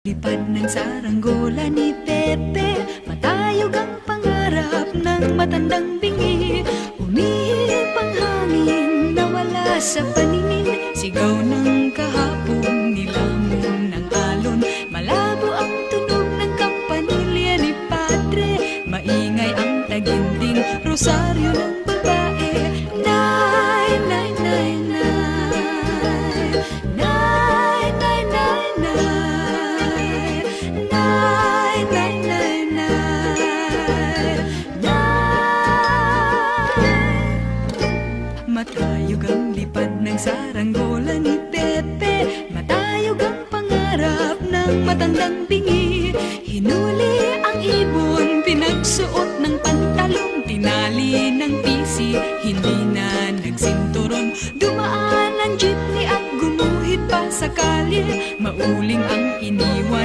Lipad ng saranggola ni Pepe, matayog ang pangarap ng matandang bingi. Umihip ang hangin, nawala sa paningin, sigaw ng kahapon, nilamon ng alon. Malabo ang tunog ng kampanilya ni Padre, maingay ang taginding rosaryo ng babae. Nay, nay, nay, nay, nay, nay, nay, nay. Matayog ang lipad ng saranggola ni Pepe, matayog ang pangarap ng matandang bingi. Hinuli ang ibon, pinagsuot ng pantalong, tinali ng pisi, hindi na nagsinturon. Dumaan ang jeepney at gumuhit pa sa kalye, mauling ang iniwan